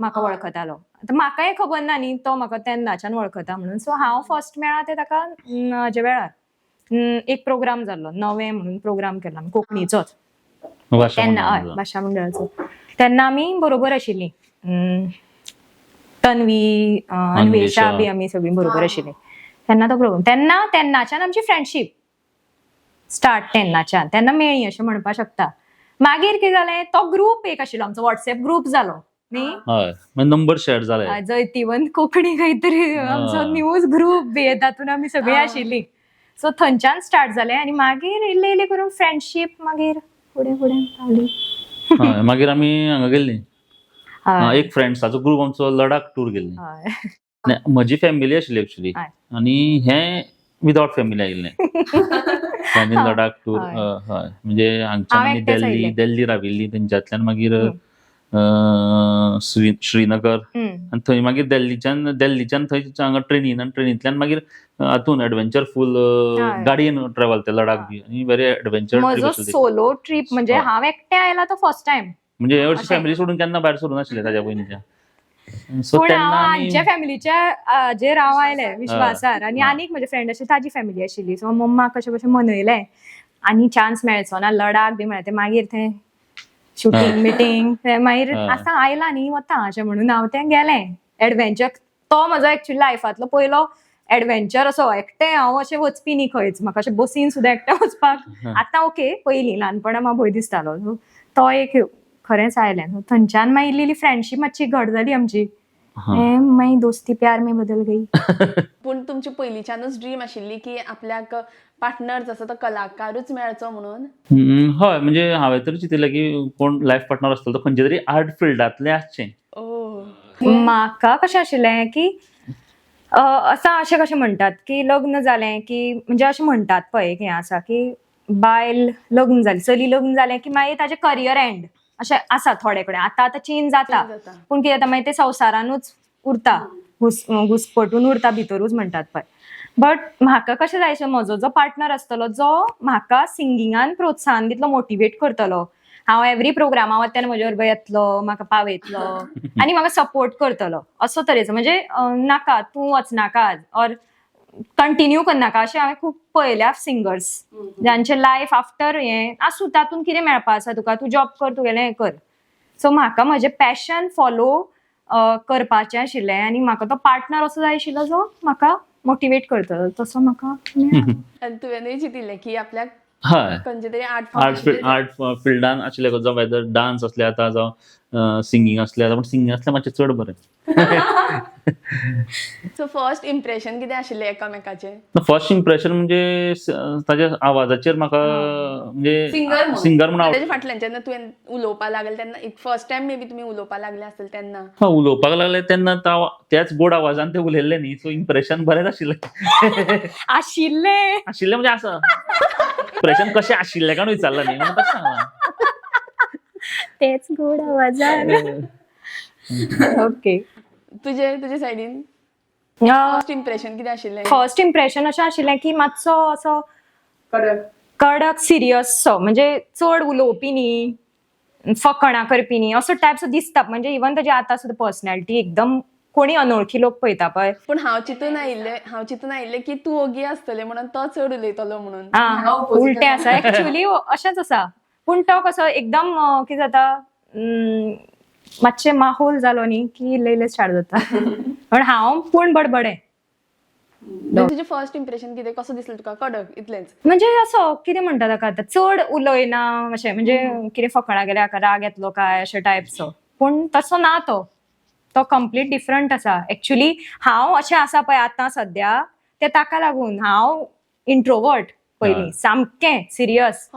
म्हाका वळखतालो. आतां म्हाकाय खबर ना न्ही तो म्हाका तेन्नाच्यान वळखता म्हणून. सो हांव फर्स्ट मेळ्ळा ते ताका हाजे वेळार एक प्रोग्राम जाल्लो नवे म्हणून प्रोग्राम केल्लो आमी कोंकणीचोच तेन्ना. हय, भाशा मंडळाचो. तेन्ना आमी बरोबर आशिल्लीं. तन्वी, अन्वेषा बी आमी सगळीं बरोबर आशिल्लीं. तेन्ना तो प्रोग्राम तेन्नाच्यान आमची फ्रेंडशीप स्टार्ट तेन्नाच्यान. तेन्ना मेळ्ळी अशें म्हणपाक शकता. मागीर कितें जालें, तो ग्रुप एक आशिल्लो आमचो व्हॉट्सएप ग्रुप जालो न्ही. हय, नंबर शेअर जाले. जैतिवंत कोंकणी खंय तरी आमचो न्यूज ग्रुप बी तातूंत आमी सगळीं आशिल्लीं. सो थंयच्यान स्टार्ट जालें आनी मागीर इल्ले इल्ले करून फ्रेंडशीप मागीर फुडें फुडें पावली. हय, मागीर आमी हांगा गेल्लीं. एक फ्रेंड्साचो ग्रुप आमचो लडाख टूर गेल्लीं. म्हजी फॅमिली आशिल्ली एक्चुअली आनी हे विदाउट फॅमिली आयिल्ले. आमी लडाख टूर. हय, म्हणजे हांगच्यान दिल्ली राविल्ली, थंयच्यातल्यान मागीर श्रीनगर आनी थंय मागीर दिल्लीच्यान थंय हांगा ट्रेनीन आनी ट्रेनींतल्यान मागीर हातून एडव्हेंचरफूल गाडयेन ट्रॅव्हल ते लडाख बी आनी व्हेरी एडव्हेंचर. म्हजो सोलो ट्रीप म्हणजे हांव एकटें आयला तो फर्स्ट टाइम. म्हणजे हे वर्षी फॅमिली सोडून केन्ना भायर सरूं नाशिल्ले ताज्या पयलींच्या. पूण हांव हांच्या फॅमिलीच्या हाजेर हांव आयले विश्वासार. आनी आनीक म्हजे फ्रेंड अशी ताजी फॅमिली आशिल्ली. सो मम्माक कशें कशें मनयलें आनी चान्स मेळचो ना. लडाख बी मेळ्ळें ते मागीर थंय शूटिंग मिटींग मागीर आतां आयला न्ही वता अशें म्हणून हांव तें गेलें एडव्हेंचर. तो म्हजो एक्चुअली लायफांतलो पयलो एडव्हेंचर असो. एकटें हांव अशें वचपी न्ही खंयच. म्हाका अशें बसीन सुद्दां एकटें वचपाक आतां ओके, पयलीं ल्हानपणां म्हाका भंय दिसतालो. तो एक खरेंच आयलें. थंयच्यान मागीर इल्ली इल्ली फ्रेंडशीप मातशी घट जाली आमची. मागीर दोस्ती प्यार में बदल गई. पूण तुमची पयलींच्यानूच ड्रीम आशिल्ली की आपल्याक पार्टनर जसो तो कलाकारूच मेळचो म्हणून. हय, म्हणजे हांवें तर चिंतिल्लें की कोण लायफ पार्टनर आसतलो तो खंयचे तरी आर्ट फिल्डांतलें आसचें. म्हाका कशें आशिल्लें की अशें कशें म्हणटात की लग्न जालें की म्हणजे अशें म्हणटात पळय एक हें आसा की बायल लग्न जाली, चली लग्न जालें की मागीर ताजें करियर एंड अशें आसा थोडे कडेन. आतां चेंज जाता पूण कितें जाता मागीर ते संवसारानूच उरता, घुस्पटून उरता भितरूच म्हणटात पळय. बट म्हाका कशें जाय आशिल्लें, म्हजो जो पार्टनर आसतलो जो म्हाका सिंगिंगान प्रोत्साहन दितलो, मोटिवेट करतलो. हांव एवरी प्रोग्रामा वता तेन्ना म्हजे बरोबर येतलो, म्हाका पावयतलो आनी म्हाका सपोर्ट करतलो असो तरेचो. म्हणजे नाका तूं वचनाका ऑर कंटिन्यू करनाका अशें हांवें खूब पळयल्या सिंगर्स जांचे लायफ आफ्टर हें आसूं तातूंत कितें मेळपा आसा तुका, तूं जॉब कर, तुगेलें हें कर. सो म्हाका म्हजें पॅशन फॉलो करपाचें आशिल्लें आनी म्हाका तो पार्टनर असो जाय आशिल्लो जो म्हाका मोटिवेट करतलो. तसो म्हाका आनी तुवेंनूय चिंतिल्लें की आपल्याक खंयचे तरी आर्ट फिल्डान आशिल्ले, जो वेदर डान्स असले आतां जावं सिंगींग असलें आतां. पण सिंगींग असलें मातशें चड बरें. सो फर्स्ट इम्प्रेशन कितें आशिल्लें एकामेकाचें? फर्स्ट इम्प्रेशन म्हणजे ताज्या आवाजाचेर म्हाका म्हणजे सिंगर म्हणून ताज्या फाटल्यान जेन्ना तुवें उलोवपाक लागलें तेन्ना एक फर्स्ट टायम मे बी तुमी उलोवपाक लागले आसतले तेन्ना. उलोवपाक लागले तेन्ना त्याच गोड आवाजान ते उलयल्ले न्ही. सो इम्प्रेशन बरेंच आशिल्लें. आशिल्लें म्हणजे आसा इम्प्रेशन कशें आशिल्लें काय विचारलां न्ही म्हणून तशें तेच गोड आवाजान. ओके, तुजे सायडीन फर्स्ट इम्प्रेशन कितें आशिल्लें? फर्स्ट इम्प्रेशन अशें आशिल्लें की मातसो असो कडक सिरियस सो, म्हणजे चड उलोवपी न्ही, फकाणां करपी न्ही असो टायप दिसता. म्हणजे इवन ताजी आतां सुद्दां पर्सनॅलिटी एकदम कोणी अनवळखी लोक पळयता पळय. पूण हांव चिंतून आयिल्लें की तूं ओगी आसतलें म्हणून तो चड उलयतलो म्हणून. उलटें आसा एक्चुअली, अशेंच आसा. पूण तो कसो एकदम कितें जाता मातशें माहोल जालो न्ही की इल्लें स्टार्ट जाता. पण हांव पूण बडबडें. तुजें फर्स्ट इम्प्रेशन कितें, कसो दिसलें तुका? कडक इतलेंच म्हणजे असो कितें म्हणटा ताका आतां चड उलयना अशें, म्हणजे कितें फकाणां गेल्या हाका राग येतलो काय अशें टायपचो. पूण तसो ना तो कंप्लीट डिफरंट आसा. एक्चुअली हांव अशें आसा पळय आतां सद्या ते ताका लागून. हांव इंट्रोवर्ट पयलीं, सामकें सिरियस.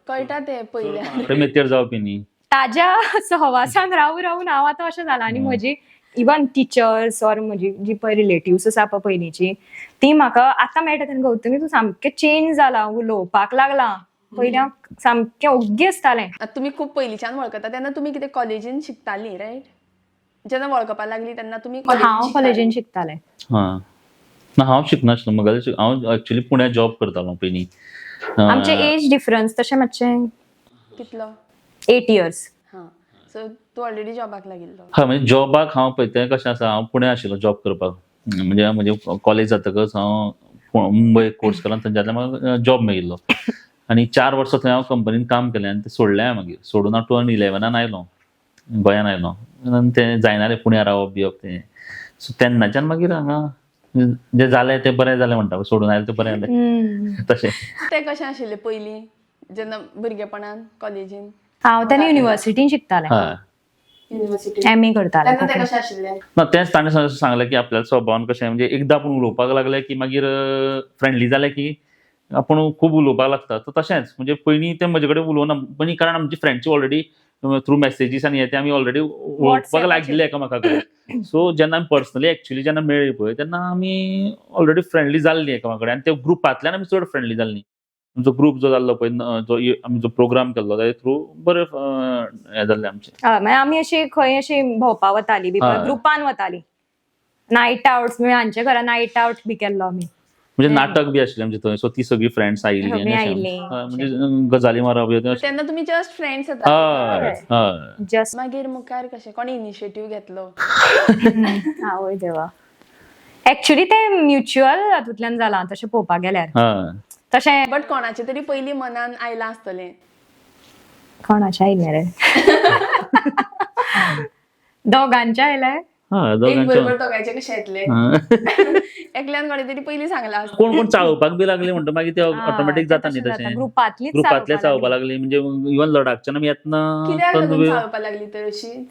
कळटा ते पयलीं मेतेर जावपी न्ही. ताज्या सहवासान रावून हांव आतां अशें जालां. आनी म्हजी इवन टिचर्स ऑर म्हजी जी पळय रिलेटिव्स आसा पळय पयलींची, ती म्हाका आतां मेळटा तेन्ना गौतमी तूं सामकें चेंज जाला, उलोवपाक लागलां. पयलीं हांव सामकें ओग्गी आसतालें. तुमी खूब पयलींच्यान वळखता तेन्ना तुमी कितें कॉलेजीन शिकतालीं रायट? जेन्ना वळखपाक लागली तेन्ना तुमी? हांव कॉलेजीन शिकतालें. हांव शिकनाशिल्लो. म्हाका हांव एक्चुअली पुण्यां जॉब करतालो पयलीं. आमचे एज डिफरन्स तशें मातशें कितलो? 8 years. सो तूं ऑलरेडी जॉबाक लागिल्लो. म्हणजे जॉबाक हांव पळयतें कशें आसा, हांव पुण्या आशिल्लो जॉब करपाक. म्हणजे कॉलेज जातकच हांव मुंबय कोर्स केलो, थंयच्यातल्यान म्हाका जॉब मेळिल्लो. आनी 4 वर्सां थंय हांव कंपनीन काम केलें आनी तें सोडलें हांवें मागीर. सोडून हांव 2011 आयलो गोंयान आयलो. आनी तें जायनालें पुण्या रावप बिवप तें. सो तेन्नाच्यान मागीर हांगा जें जालें तें बरें जालें म्हणटा, सोडून आयलें तें बरें जालें तशें. तें कशें आशिल्लें पयलीं जेन्ना भुरगेपणान कॉलेजीन? हांव तेन्ना युनिव्हर्सिटीन शिकतालें, हय. युनिव्हर्सिटी एम ए करतालें. तेन्ना तें कशें आशिल्लें? ना तेंच ताणें सांगलें की आपल्याल्या स्वभावान कशें, म्हणजे एकदां आपूण उलोवपाक लागलें की मागीर फ्रेंडली जालें की आपूण खूब उलोवपाक लागता. तर तशेंच म्हणजे पयलीं तें म्हजे कडेन उलोवना, पयलीं कारण आमची फ्रेंडशीप ऑलरेडी थ्रू मेसेजीस आनी हें तें आमी ऑलरेडी उलोवपाक लागिल्ले एकामेका कडेन. सो जेन्ना आमी पर्सनली एक्चुअली जेन्ना मेळ्ळी पळय तेन्ना आमी ऑलरेडी फ्रेंडली जाल्लीं एकामेका कडेन. आनी त्या ग्रुपांतल्यान आमी चड फ्रेंडली जाल्लीं. जो ग्रुप जो जाल्लो पळय, आमी जो प्रोग्राम केल्लो ताजे थ्रू बरें हें जाल्लें आमचें. मागीर आमी अशी खंय अशी भोंवपा वतालीं बी, हय. ग्रुपान वतालीं. नायट आउट्स म्हणजे हांचे घरा नायट आउट बी केल्लो आमी. म्हणजे नाटक बी आशिल्लें आमचें थंय. सो ती सगळीं फ्रेंड्स आयिल्लीं सगळीं आनी अशें आयिल्लीं. म्हणजे गजाली मारप बी अशें. तेन्ना तुमी जस्ट फ्रेंड्स हय येता. हय. जस्ट मागीर मुखार कशें कोणी इनिशिएटीव घेतलो? आवय देवा. एक्चुअली तें म्युच्युअल हातूंतल्यान जालां तशें पळोवपाक गेल्यार. हय. तशें बट कोणाचे तरी पयलीं मनान आयलां आसतलें. कोणाचें आयलें रे? दोगांचें आयलें. हय एक दोगांचें. बरोबर दोगांयचे कशें येतलें? एकल्यान कोणी तरी पयलीं सांगलां आसतलें. कोण कोण चाळोवपाक बी लागले म्हणटा मागीर ते ऑटोमॅटीक जाता न्ही तशें. ग्रुपांतलीच ग्रुपांतले चाळोवपाक लागली. म्हणजे इवन लडाखच्यान आमी येतना कित्याक लागून चाळोवपाक लागली तर अशीच?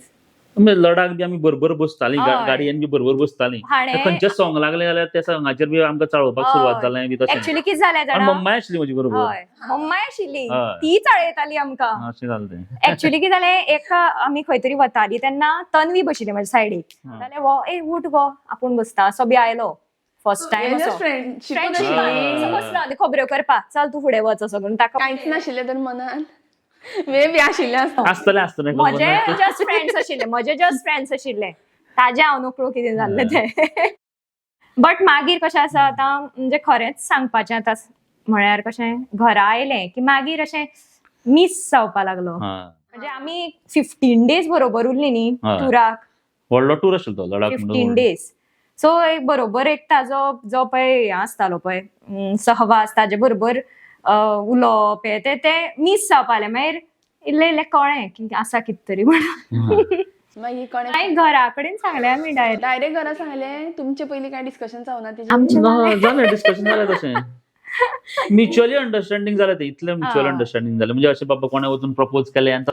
लडाख बी आमी बरोबर बसतालीं, हय. गाडयेन बी बरोबर बसतालीं. हाणें- खंयचें सॉंग लागलें जाल्यार त्या सॉंगाचेर बी आमकां चाळोवपाक सुरवात जालें बी तशें. एक्चुअली कितें जालें आनी जाणा? मम्माय आशिल्ली म्हजी बरोबर. हय, मम्माय आशिल्ली. हय. ती चाळयताली आमकां. अशें जालें तें. एक्चुअली कितें जालें, एका आमी खंय तरी वतालीं तेन्ना तन्वी बशिल्ली म्हाज्या सायडीक. जाल्यार वो ए उठ गो आपूण बसता असो बी आयलो फर्स्ट टायम असो. फ्रेंडशिप फ्रेंडशिप बसलो आनी खबऱ्यो करपाक, चल तूं फुडें वच असो करून ताका कांयच नाशिल्लें तर मनान मे बी आशिल्लें आसता. आसतलें म्हजे जस्ट फ्रेंड्स आशिल्ले. ताजे हांव नोकळो कितें जाल्लें तें. बट मागीर कशें आसा आतां, म्हणजे खरेंच सांगपाचें आतां म्हळ्यार कशें घरा आयलें की मागीर अशें मिस जावपा लागलो. म्हणजे आमी 15 डेज बरोबर उरलीं न्ही हय. टुराक. व्हडलो टूर आशिल्लो तो लडाख. 15 डेज. सो एक बरोबर एक ताजो जो पळय हें आसतालो पळय सहवास, ताजे बरोबर उलोवप हें तें मिस जावपा लागलें. मागीर इल्लें कळ्ळें की आसा कितें तरी म्हणून. मागीर कोणें मागीर घरा कडेन सांगलें आमी डायरेक्ट घरा सांगलें? तुमचे पयलीं कांय डिस्कशन जावना आमचें तेजेर? जालें डिस्कशन जालें तशें. म्युच्युअली अंडरस्टँडिंग जालें तें. इतलें म्युच्युअल अंडरस्टँडिंग जालें. म्हणजे अशें बाबा कोणें वचून प्रपोज केलें आनी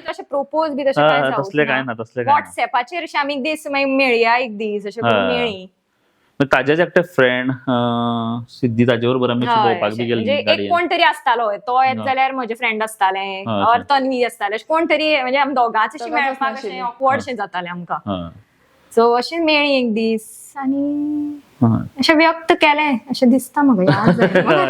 तशें प्रपोज बी तशें काय तसलें काय ना. तसलें काय ना. व्हॉट्सॅपाचेर अशें आमी एक दीस मागीर मेळया, एक दीस अशें करून मेळ्ळी. ताजेच एकटे फ्रेंड सिद्धी, ताजे बरोबर आमी भोंवपाक बी गेल्लीं म्हणजे एक गाडयेन. कोण तरी आसतालो, तो येत जाल्यार म्हजे फ्रेंड आसताले और तन्वी आसताले. कोण तरी म्हणजे आमी दोगांच अशें मेळपाक अशें ऑकवर्डशें जातालें आमकां. सो अशें मेळ्ळी एक दीस आनी अशें व्यक्त केलें अशें दिसता म्हाका.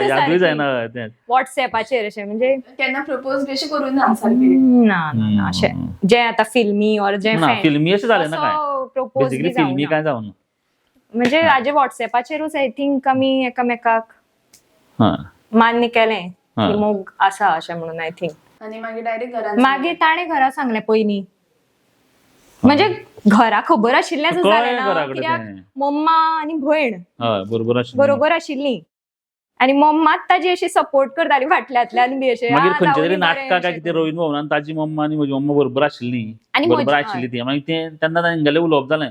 यादूय जायना व्हॉट्सॅपाचेर अशें म्हणजे केन्ना प्रपोज बी अशें करूं ना सारकें? ना अशें जें आतां फिल्मी और जें फिल्मी अशें जालें ना काय. प्रपोज बेसिकली फिल्मी काय जावना. म्हणजे हाजे व्हॉट्सॅपाचेरूच आय थिंक आमी एकामेकाक मान्य केलें की मोग आसा अशें म्हणून आय थिंक. आनी मागीर डायरेक्ट घरान मागीर ताणें घरा सांगलें पयलीं. म्हणजे घरा खबर आशिल्लेंच जालें ना, कित्याक मम्मा आनी भयण बरोबर आशिल्लीं. आनी मम्माच ताजी अशी सपोर्ट करताली फाटल्यांतल्यान बी अशें. मागीर खंयच्या तरी नाटकां काय कितें रोहीन भवनान ताजी मम्मा आनी म्हजी मम्मा बरोबर आशिल्ली. बरोबर आशिल्ली ती. मागीर तें तेन्ना तांगेलें उलोवप जालें.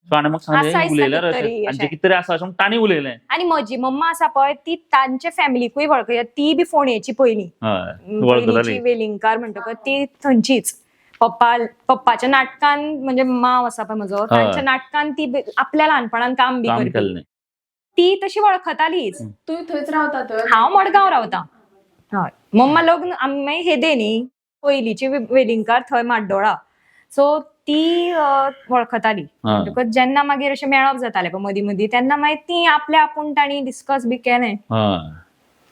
सो हाणें म्हाका सांगलें उलयल्यार अशें कितें तरी आसा अशें तांणी उलयलें. आनी म्हजी मम्मा आसा पळय ती तांचे फॅमिलीकूय वळखता. ती बी फोंडेची पयलींची वेलिंगकार म्हणटकच ती थंयचीच. पप्पाच्या नाटकान म्हणजे मांव आसा पळय म्हजो, तांच्या नाटकान ती आपल्या ल्हानपणान काम बी करताली. ती तशी वळखतालीच. तूं थंयच रावता तर? हांव मडगांव रावतां. हय. मम्मा लग्न आमी हेदे न्ही, पयलींची वेलिंगकार थंय माड्डोळा. सो ती वळखताली. म्हणटकच जेन्ना मागीर अशें मेळप जातालें पळय मदीं मदीं तेन्ना मागीर ती आपल्या आपूण तांणी डिस्कस बी केलें.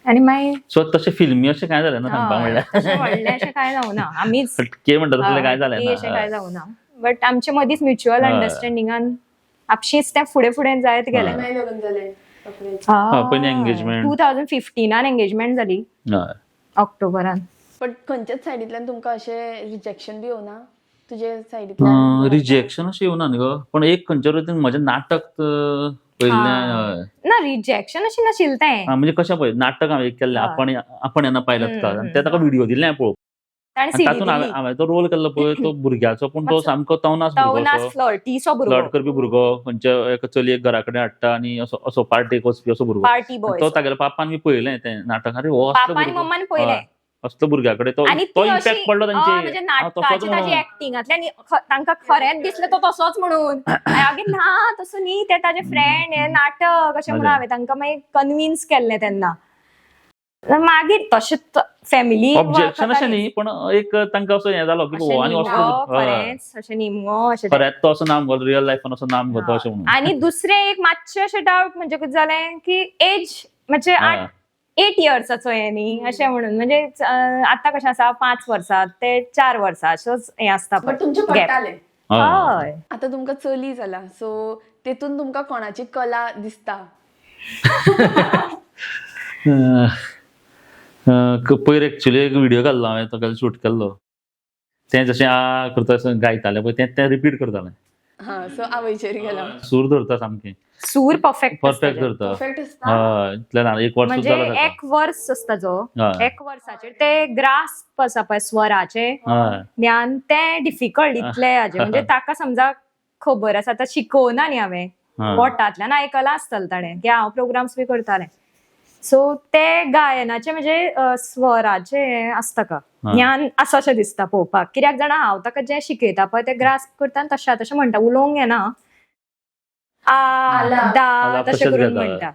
आनी मागीर सो तशें फिल्मी अशें काय जालें ना सांगपाक म्हणल्यार. व्हडलें अशें काय जावना. आमीच फटके म्हणटा तसलें काय जालें ना. अशें काय जावना. बट आमचे मदींच म्युच्युअल अंडरस्टँडिंगान आपशींच तें फुडें फुडें जायत गेलें. मागीर लग्न जालें? पयलीं एंगेजमेंट 2015 एंगेजमेंट जाली ऑक्टोबरान. पण खंयच्याच सायडींतल्यान तुमकां अशें रिजेक्शन बी येवना तुजे सायडींतल्यान? रिजेक्शन अशें येवना न्ही गो, पण एक खंयच्या तरी म्हजें नाटक पयलें ना रिजेक्शन अशी नाशिल्लें तें. म्हणजे कशें पळय नाटक हांवें एक केल्लें आपण यांना पायलट का आनी ते ताका व्हिडिओ दिल्ले हांवें पळोवपाक. ताणें आनी CD तातूंत दिल्ली. हांवें तो रोल केल्लो पळय तो भुरग्याचो, पण तो सामको तवनास भुरगो तवनास असो, फ्लर्टीसो फ्लर्ट भुरगो. करपी भुरगो, खंयच्या एका चलयेक घरा कडेन हाडटा आनी असो पार्टेक वचपी असो भुरगो. Party boy. तो तागेल्या पापान बी पळयलें तें नाटक. अरे हो असलो पापान भुरगो. मम्मान पळयलें. असलो भुरग्या कडेन तो आनी तो ती अशी इम्पॅक्ट पडलो म्हणजे तांचे नाटकाची ताजी एक्टिंगांतल्यान तांकां खरेंच दिसलें तो तसोच म्हणून. हांवें ना तसो न्ही, ते ताजे फ्रेंड हे नाटक अशें म्हणून हांवें तांकां मागीर कन्विन्स केल्लें तेन्ना. मागीर तशें फॅमिली ऑब्जेक्शन अशें न्ही, पण एक तांकां असो हें जालो की हो आनी असलो खरेंच अशें निमगो अशें. खऱ्यात तो असो नाम गो, रियल लायफान असो नाम गो तो अशें म्हणून. आनी दुसरें एक मातशें अशें डावट म्हणजे कितें जालें की एज म्हणजे 8 इयर्साचो हें न्ही अशें म्हणून. म्हणजे आतां कशें आसा 5 वर्सां ते 4 वर्सां अशेंच हें आसता बट तुमचें पडटालें. हय. आतां तुमकां चली जाला, सो तेतून तुमकां कोणाची कला दिसता? पयर एक्चुअली एक व्हिडिओ घाल्लो हांवें, तो शूट केल्लो. तें जशें करता असं गायतालें पळय तें रिपीट करतालें. सो आवयचेर गेला. सूर धरता सामकें. सूर परफेक्ट धरता. परफेक्ट आसता. हय, इतलें 1 वर्स म्हणजे जाला ताका. 1 वर्स आसता जो 1 वर्साचेर ते ग्रास्प आसा पळय स्वराचे ज्ञान तें डिफिकल्ट इतलें हाजें. म्हणजे ताका समजा खबर आसा, आतां शिकोवना न्ही हांवें, पोटांतल्यान आयकलां आसतलें ताणें की हांव प्रोग्राम्स बी करतालें. सो ते गायनाचे म्हणजे स्वराचे आसता का ज्ञान आसा अशें दिसता पळोवपाक. कित्याक जाणा हांव ताका जें शिकयता पळय तें ग्रास्प करता आनी तशें म्हणटा. उलोवंक येना, दा तशें करून म्हणटा.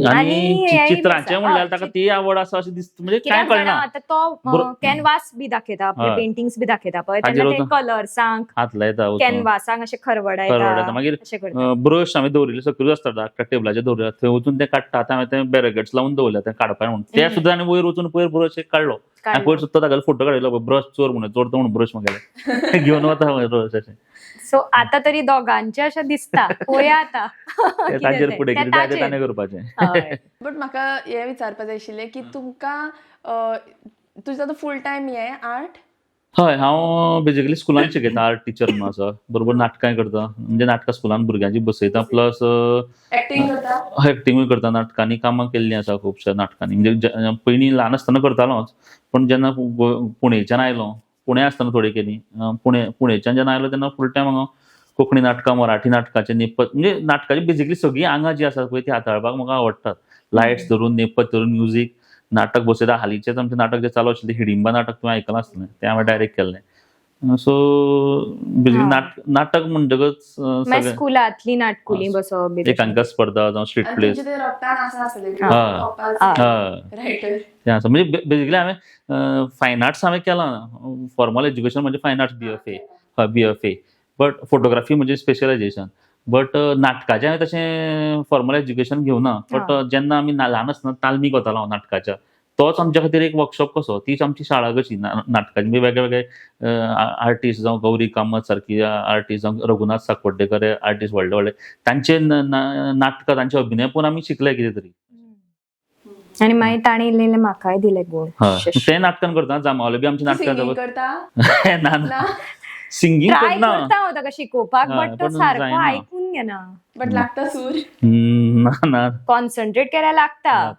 आनी चित्रांचें म्हणल्यार ताका ती आवड आसा अशें दिसता. म्हणजे कांय कळना. आतां तो कॅनवास बी दाखयता पळय, पेंटिंग्स बी दाखयता पळय, तेन्ना ते कलर्सांक हात लायता कॅनवासांक अशें खरवडायता. मागीर अशें करता. ब्रश हांवें दवरिल्ले सकयल आसता टेबलाचेर दवरिल्ले, थंय वचून ते काडटा. आतां हांवें ते बॅरिकेड्स लावन दवरल्या ते काडपाक म्हणून. ते सुद्दां आनी वयर वचून पयर ब्रश एक काडलो. पयर सुद्दां तागेलो फोटो काडलो, ब्रश चोर म्हणून, चोरता म्हणून ब्रश म्हागेले घेवन वता ब्रश अशें. सो आतां तरी दोगांचें अशें दिसता. पळोवया आतां ताचेर फुडें कितें जाय तें ताणें करपाचें. बट म्हाका हें विचारपाक जाय आशिल्लें की तुमकां तुजें आतां फूल टायम हें आर्ट? हय, हांव बेजिकली स्कुलान शिकयता, आर्ट टीचर म्हणून आसा. बरोबर नाटकांय करता. म्हणजे नाटकां स्कुलान भुरग्यांची बसयता, प्लस एक्टिंगूय करता. नाटकांनी कामां केल्लीं आसा खुबश्या नाटकांनी. म्हणजे पयलीं ल्हान आसतना करतालोच, पण जेन्ना पुणेच्यान आयलो, पुणे आसतना थोडी केली, पुणेच्यान जेन्ना आयलो तेन्ना फूल टायम हांगा कोंकणी नाटकां, मराठी नाटकाचें नेपथ्य, म्हणजे नाटकाची बेजिकली सगळीं आंगां जीं आसात पळय ती हाताळपाक म्हाका आवडटात. लायट्स धरून, नेपथ्य धरून, म्युझीक, नाटक बसयता. हालींचेच आमचें नाटक जें चालू आशिल्लें हिडिंबा नाटक तुवें आयकलां आसतलें, तें हांवें डायरेक्ट केल्लें. सो बेजिकली नाटक म्हणटकच स्कुलांतली नाटकुलीं बसप, एकांकिका स्पर्धा जावं स्ट्रीट प्लेस तें आसा. म्हणजे बेजिकली हांवें फायन आर्ट्स हांवें केलां. फॉर्मल एज्युकेशन म्हणजे फायन आर्ट्स, BFA. बट फोटोग्राफी म्हणजे स्पेशलायझेशन. बट नाटकाचें हांवें तशें फॉर्मल एज्युकेशन घेवना. बट जेन्ना आमी ल्हान आसतना तालमीक वतालो हांव नाटकाच्या, तोच आमच्या खातीर एक वर्कशॉप कसो, तीच आमची शाळा कशी नाटकाची. म्हणजे वेगळे वेगळे आर्टिस्ट जावं गौरी कामत सारकी आर्टिस्ट, जावं रघुनाथ साकवाडेकर आर्टिस्ट व्हडले व्हडले, तांचे नाटकां, तांचे अभिनय पळोवन आमी शिकले कितें तरी. आनी मागीर ताणें इल्लें म्हाकाय दिलें गूण. तें नाटकान करता. जामावले बी आमची नाटकां ना. सिंगींग करना हांव ताका शिकोवपाक, बट तो सारको आयकून घेना. बट लागता सूर ना, कॉन्सन्ट्रेट केल्यार लागता.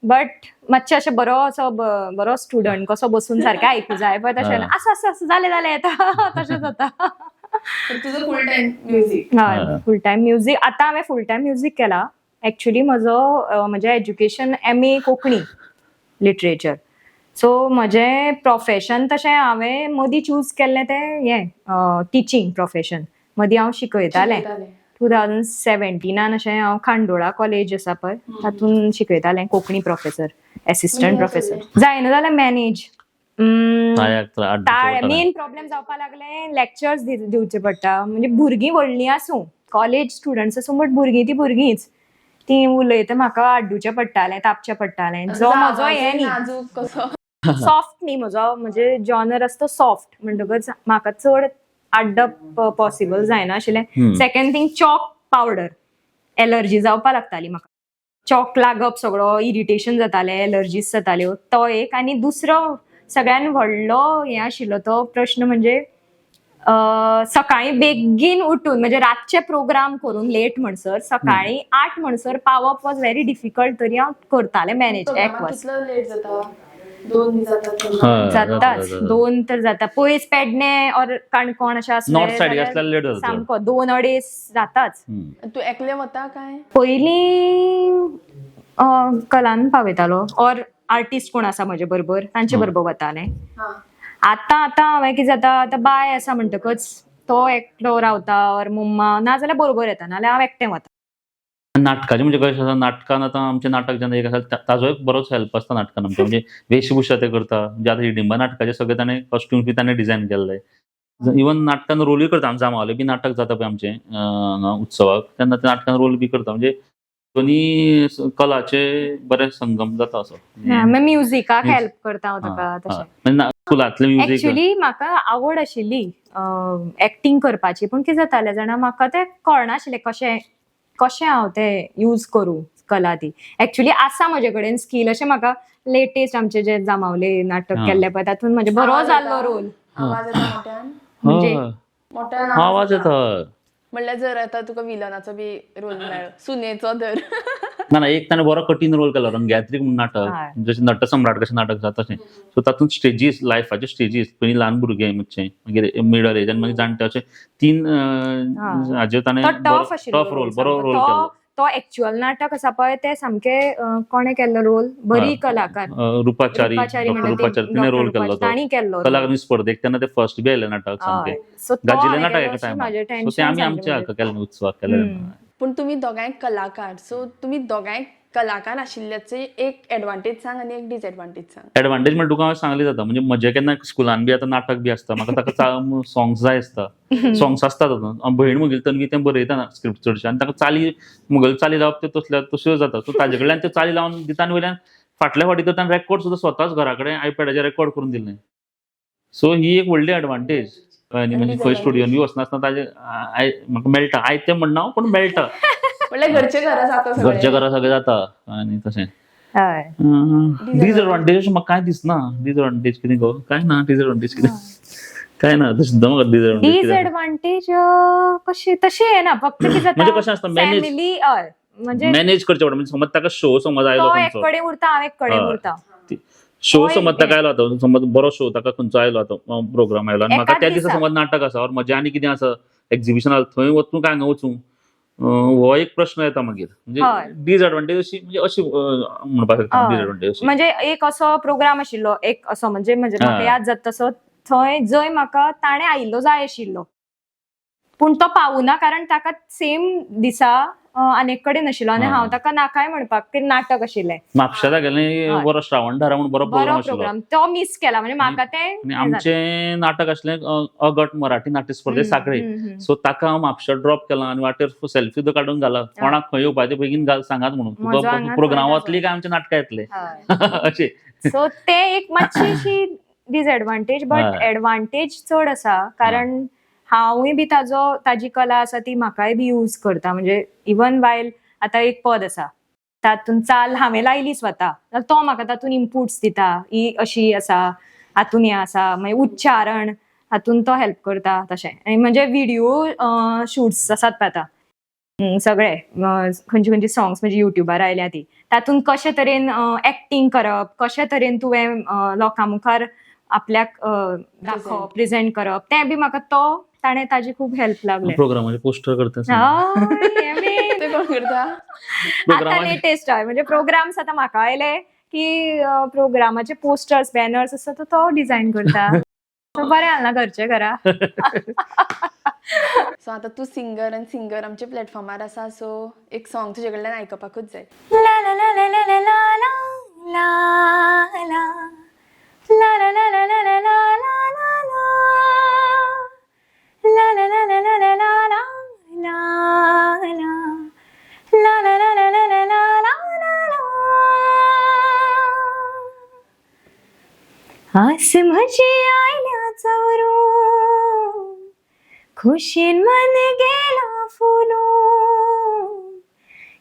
बट मातशें अशें बरो स्टुडंट कसो बसून सारकें आयकूं जाय पळय तशें आसा जालें येता तशें जाता. तुजो फूल टायम म्युझिक? हय, फूल टायम म्युझिक. आतां हांवें फूल टायम म्युझिक केला. एक्चुअली म्हजें education MA Konkani literature. So म्हजें प्रोफेशन तशें हांवें मदीं चूज केल्लें तें हें टिचींग प्रोफेशन. मदीं हांव शिकयतालें 2017 अशें. हांव खांडोळा कॉलेज आसा पळय तातूंत शिकयतालें कोंकणी प्रोफेसर, एसिस्टंट प्रोफेसर. जायना जाल्यार मॅनेज. मेन प्रॉब्लेम जावपाक लागलें लेक्चर्स दिवचे पडटा. म्हणजे भुरगीं व्हडलीं आसूं, कॉलेज स्टुडंट्स आसूं, बट भुरगीं ती भुरगींच. ती उलयता म्हाका आड्डूचें पडटालें, तापचें पडटालें. जो म्हजो हें न्ही, सॉफ्ट न्ही म्हजो, म्हणजे जॉनर आसा तो सॉफ्ट म्हणटकच म्हाका चड आड्डप पॉसिबल जायना आशिल्लें. Second thing, chalk powder allergy जावपाक लागताली म्हाका. चॉक लागप सगळो, इरिटेशन जाताले, एलर्जीस जाताल्यो, तो एक. आनी दुसरो सगळ्यान व्हडलो हें आशिल्लो तो प्रश्न म्हणजे सकाळी बेगीन उठून म्हणजे रातचे प्रोग्राम करून लेट म्हणसर सकाळी 8 म्हणसर पावप वॉज व्हेरी डिफिकल्ट. तरी हांव करतालें मॅनेज. कितलो लेट जाता? 2 दीस जातात. जाताच 2 तर जाता. पयस पेडणे और काणकोण अशें नॉर्थ सायडीक आसलें आसल्यार लेट जाता सामको 2-2.5 जाताच. तू एकले वता काय? पयलीं कलान पावयतालो और आर्टिस्ट कोण आसा म्हजे बरोबर तांचे बरोबर वतालें. आतां हांवें कितें जाता, आतां बाय आसा म्हणटकच तो एकटो रावता और मम्मा नाजाल्यार बरोबर येता, नाल्यार हांव एकटें वता. नाटकाचें म्हणजे कशें आसा, नाटकान आतां आमचें नाटक जेन्ना एक आसा ताजो एक बरोच हेल्प आसता नाटकान आमच्या. म्हणजे वेशभूषा ते करता, म्हणजे आतां हिडिंबा नाटकाचे सगळे ताणें कॉस्ट्यूम्स बी ताणें डिझायन केल्ले. इवन नाटकान रोलूय करता. जामावले बी नाटक जाता पळय आमचें हांगा उत्सवाक, तेन्ना त्या नाटकान रोल बी करता. म्हणजे दोनी कलाचे बरे संगम जाता असो. म्युझिकाक हेल्प करता हांव ताका तशें. स्कुलांतलें म्युझिक एक्चुअली म्हाका आवड आशिल्ली एक्टिंग करपाची, पूण कितें जातालें जाणा, म्हाका तें कळनाशिल्लें कशें हांव तें यूज करूं कला ती. एक्चुअली आसा म्हजे कडेन स्कील, अशें म्हाका लेटेस्ट आमचे जे जामावले नाटक केल्ले पळय तातूंत म्हजे बरो जाल्लो रोल. आवाज येता मोठ्यान? म्हणजे मोठ्यान आवाज येता. म्हणल्यार जर आता तुका विलनाचो बी रोल मेळ्ळो, सुनेचो धर. ना एक ताणें बरो कठीण रोल केलो. रंग्यात्रीक म्हूण नाटक, जशें नटसम्राट कशें नाटक जाता तशें. सो तातूंत स्टेजीस, लायफाचे स्टेजीस, पयलीं ल्हान भुरगे मातशें, मागीर मिडल एज आनी मागीर जाणटे, अशे 3 हाजेर ताणें टफ रोल, बरो रोल केलो. तो एक्चुअल नाटक आसा पळय तें सामकें कोणें केल्लो रोल, बरी कलाकार रुपाचारी तिणें रोल केल्लो तो. तांणी केल्लो कलाकार स्पर्धेक तेन्ना ते फर्स्ट बी आयले नाटक सामकें गाजिल्लें नाटक एका टायमार. सो तें आमी आमच्या हाका केलें, उत्सवाक केलें. पूण तुमी दोगांय कलाकार, सो तुमी दोगांय कलाकार आशिल्ल्याचे एक एडवांटेज सांग आनी एक डिसएडवांटेज सांग. एडवांटेज म्हणजे तुका सांगलें जाता. म्हणजे म्हजें केन्ना स्कुलान बी आतां नाटक बी आसता, म्हाका ताका सॉंग्स जाय आसता. सॉंग्स आसता तातूंत. भयण म्हगेली तन्वी तें बरयता स्क्रिप्ट चडशें, आनी ताका म्हगेल्यो चाली लावप त्यो तश्यो जाता. सो ताजे कडल्यान त्यो चाली लावन गितान वयल्यान फाटल्या फावटी तर ताणें रेकॉर्ड सुद्दां स्वताच घरा कडेन आयपॅडाचेर रेकॉर्ड करून दिलें. सो ही एक व्हडली एडवांटेज. म्हणजे खंय स्टुडियोन बी वचनासतना ताजें म्हाका मेळटा. आयतें म्हणना हांव, पूण मेळटा. म्हणल्यार घरचे घरा जाता, घरच्या घरा सगळें जाता. आनी तशें डिसएडवांटेज अशें म्हाका कांय दिसना. डिसएडवांटेज कितें गो? कांय ना. डिसएडवांटेज कितें कांय ना. सुद्दां म्हाका डिसएडवांटेज कशी तशी येना. फक्त कितें जाता, म्हणजे कशें आसता, फॅमिली म्हणजे मॅनेज करचें पडटा. म्हणजे समज ताका शो समज आयलो, तो एक कडेन उरता, हांव एक कडेन उरता. शो समज ताका आयलो आतां, समज बरो शो ताका खंयचो आयलो आतां, प्रोग्राम आयलो, आनी म्हाका त्या दिसा समज नाटक आसा और म्हजें आनी कितें आसा, एक्झिबिशन आसा, थंय वचूं काय हांगा वचूं, हो एक प्रश्न येता मागीर. म्हणजे डिसएडवांटेज अशी म्हणपाक शकता. डिसएडवांटेज म्हणजे एक असो प्रोग्राम आशिल्लो, एक असो म्हणजे म्हाका याद जाता तसो, थंय जंय म्हाका ताणें आयिल्लो जाय आशिल्लो, पूण तो पावूना कारण ताका सेम दिसा आनेक कडेन आशिल्लो, आनी हांव ताका नाकाय म्हणपाक, ते नाटक आशिल्लें म्हापशा गेलें. बरो श्रावण धारा म्हणून बरो प्रोग्राम तो मिस केला. म्हणजे म्हाका तें आमचें नाटक आसलें अगट मराठी नाट्य स्पर्धे साखळे. सो ताका हांव म्हापशा ड्रॉप केला आनी वाटेर सेल्फी सुद्दां काडून घाला. कोणाक खंय येवपाचें बेगीन सांगात म्हणून, प्रोग्राम वतली काय आमचें नाटकां येतलें अशें. सो ते एक मातशी डिसएडवांटेज. बट एडवांटेज चड आसा कारण हांवूय बी ताजी कला आसा ती म्हाकाय बी यूज करता. म्हणजे इवन वायल आतां एक पद आसा, तातूंत चाल हांवें लायली स्वता, जाल्यार तो म्हाका तातूंत इनपुट्स दिता, ही अशी आसा, हातूंत हें आसा, मागीर उच्चारण हातूंत तो हेल्प करता तशें. आनी म्हणजे व्हिडिओ शूट्स आसात पळय आतां सगळे, खंयची सॉंग्स म्हणजे युट्यूबार आयल्या ती, तातूंत कशे तरेन एक्टिंग करप, कशे तरेन तुवें लोकां मुखार आपल्याक दाखोवप, प्रेझेंट करप, तें बी म्हाका ताणें ताजी खूब हेल्प लागलें. प्रोग्रामाचे पोस्टर करता ते कोण करता? आतां लेटेस्ट हय, म्हणजे प्रोग्राम्स आतां म्हाका आयले की प्रोग्रामाचे पोस्टर्स, बॅनर्स आसा तो डिझायन करता. बरें आसना घरचे घरा. सो आतां तूं सिंगर आनी सिंगर आमच्या प्लॅटफॉर्मार आसा, सो एक सॉंग तुजे कडल्यान आयकपाकूच जाय. ला ला ला ला ला ला ला ला ला ला ला ला ला ला ला ला La la la la la la la la la la la la la la la la la la la. आस म्हजी आयल्या चवरून, खुशीन मन गेला फुलून,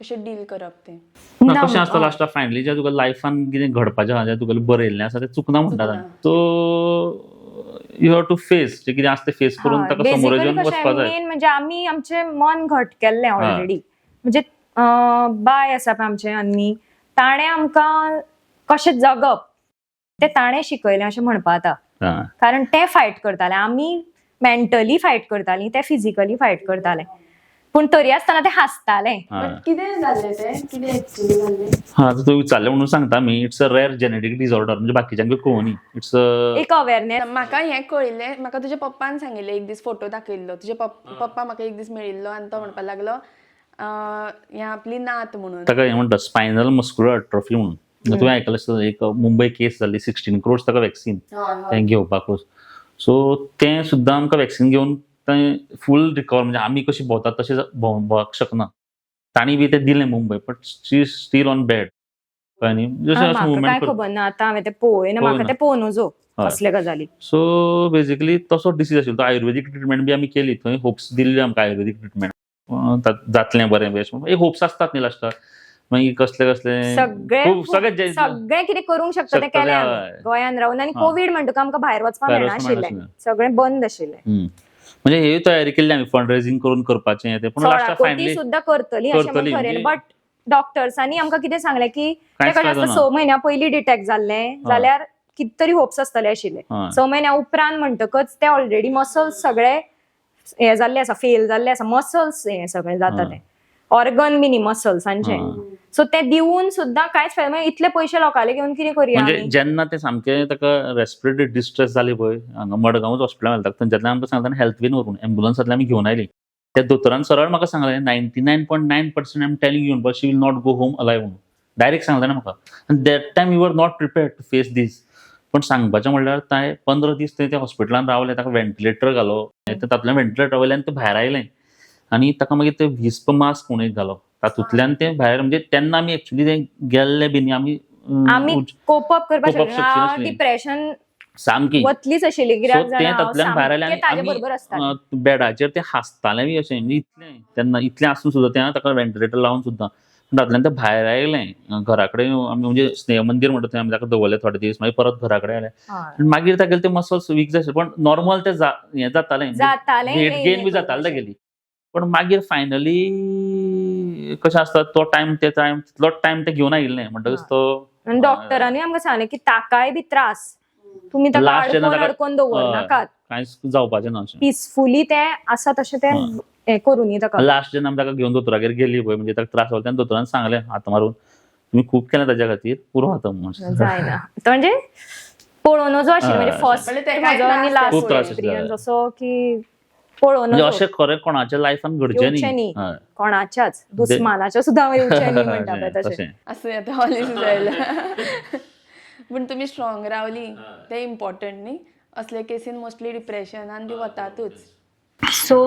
कशें डील करप तें कशें आसता लास्टाक फायनली जे तुका लायफान कितें घडपाचें आहा जें तुका बरयल्लें आसा तें चुकना म्हणटात so you have to face जें कितें आसता तें फेस करून ताका समोर येवन वचपाक जाय. मेन म्हणजे आमी आमचें मन घट केल्लें ऑलरेडी. म्हणजे बाय आसा पळय आमचें अन्नी, ताणें आमकां कशें जगप तें ताणें शिकयलें अशें म्हणपा जाता. कारण ते फायट करताले, आमी मेंटली फायट करतालीं, ते फिजिकली फायट करताले. पूण तरी आसतना ते हांसताले. कितें जाल्लें तें कितें एक्चुअली जाल्लें तूं विचारलें म्हणून सांगता मी. It's a rare genetic disorder म्हणजे बाकीच्यांक कळुनी. इट्स एक अवेअरनेस. म्हाका हें कळिल्लें, म्हाका तुज्या पप्पान सांगिल्लें एक दीस फोटो दाखयल्लो. तुजे पप्पा म्हाका एक दीस मेळिल्लो आनी तो म्हणपाक लागलो हें आपली नात म्हणून. ताका हें म्हणटा स्पायनल मस्क्युलर एट्रोफी म्हणून. तुवें आयकलां आसतलें एक मुंबय केस जाल्ली 16 crores ताका वॅक्सीन तें घेवपाकूच. सो तें सुद्दां आमकां वॅक्सीन घेवन तें फूल रिकवर म्हणजे आमी कशीं भोंवतात तशें भोंवपाक शकना. तांणी बी तें दिलें Mumbai but she is steel on bed. कळ्ळें न्ही. म्हाका काय खबर ना आतां हांवें तें पळोवना, म्हाका तें पळोवनूच असले गजाली. सो बेसिकली तसो डिसीज आशिल्लो. तो आयुर्वेदीक ट्रिटमेंट बी आमी केली, थंय होप्स दिल्ली आमकां आयुर्वेदीक ट्रिटमेंट जातलें बरें बेस्ट. एक होप्स आसतात न्ही लास्टाक. मागीर कसले सगळे कितें करूंक शकता तें केलें आमी गोंयांत रावन. आनी कोविड म्हणटकच आमकां भायर वचपाक मेळनाशिल्लें, सगळें बंद आशिल्लें. म्हणजे हे तयारी केल्ली आमी फंड रेजिंग करून करपाचें तें. पूण लास्टाक फायनली सुद्दां करतली अशें खरें. बट डॉक्टर्सांनी आमकां कितें सांगलें की तें कशें आसता 6 म्हयन्या पयलीं डिटेक्ट जाल्लें जाल्यार कित तरी होप्स आसतले आशिल्ले. 6 म्हयन्या उपरांत म्हणटकच ते ऑलरेडी मसल्स सगळे हे जाल्ले आसा, फेल जाल्ले आसा. मसल्स हे सगळें जाता ते ऑर्गन मिनी मसल्सांचे. सो ते दिवून सुद्दां कांयच फायदो. इतले पयशे लोकांले घेवन कितें करया. म्हणजे जेन्ना ते सामके ताका रेस्पिरेटरी डिस्ट्रेस जाली पळय, हांगा मडगांवच हॉस्पिटल घालतात, थंयच्यातल्यान आमकां सांगता हेल्थ बीन व्हरून एम्ब्युलन्सांतल्यान आमी घेवन आयली. त्या दोतोरान सरळ म्हाका सांगलें 99.9% I am telling you but she will not go home alive म्हणून डायरेक्ट सांगलें म्हाका. आनी that time you are not prepared to face this. पण सांगपाचें म्हणल्यार ताणें 15 दीस थंय त्या हॉस्पिटलान रावले, ताका व्हेंटिलेटर घालो, तातूंतल्यान व्हेंटिलेटर वयल्यान ते भायर आयलें. आनी ताका मागीर ते व्हिस्प मास्क म्हणून एक घालो, तातूंतल्यान ते भायर. म्हणजे तेन्ना आमी एक्चुअली ते गेल्ले बीन आमी कोप अप करपाक डिप्रेशन सामकी वतलीच आशिल्ली. कित्याक तातूंतल्यान भायर आयले. बेडाचेर ते हांसताले बी अशें. म्हणजे इतलें तेन्ना इतलें आसून सुद्दां तें ताका व्हेंटिलेटर लावन सुद्दां तातूंतल्यान ते भायर आयलें. घरा कडेन आमी म्हणजे स्नेह मंदीर म्हणटा थंय आमी ताका दवरलें थोडे दीस. मागीर परत घरा कडेन आयले. मागीर तागेले ते मसल्स वीक जाय पण नॉर्मल ते हें जातालें, वेट गेन बी जातालें तागेली. पण मागीर फायनली कशें आसता तो टायम तितलोच टायम ते घेवन आयिल्लें म्हणटकच तो डॉक्टरांनी आमकां सांगलें की ताकाय बी त्रास तुमी ताका अडकून दवरनाकात, कांयच जावपाचें ना. पिसफुली ते आसा तशें ते हें करून ताका. लास्ट जेन्ना आमी ताका घेवन दोतोरागेर गेली पळय, म्हणजे ताका त्रास जालो तेन्ना दोतोरान सांगलें हात मारून तुमी खूब केलें ताच्या खातीर, पुरो आतां म्हणून. जायना म्हणजे पळोवनूच आशिल्लें. म्हणजे फर्स्ट म्हजो आनी लास्ट एक्सपिरियन्स असो की पळोवन अशें खरें कोणाच्या लायफान घडचें न्ही, कोणाच्याच दुस्मानाच्या सुद्दां येवचें न्ही म्हणटा तशें. असं आता हॉलीच जायला. पूण तुमी स्ट्रॉंग रावली ते इम्पॉर्टंट न्ही. असले केसीन मोस्टली डिप्रेशनान बी वतातूच. सो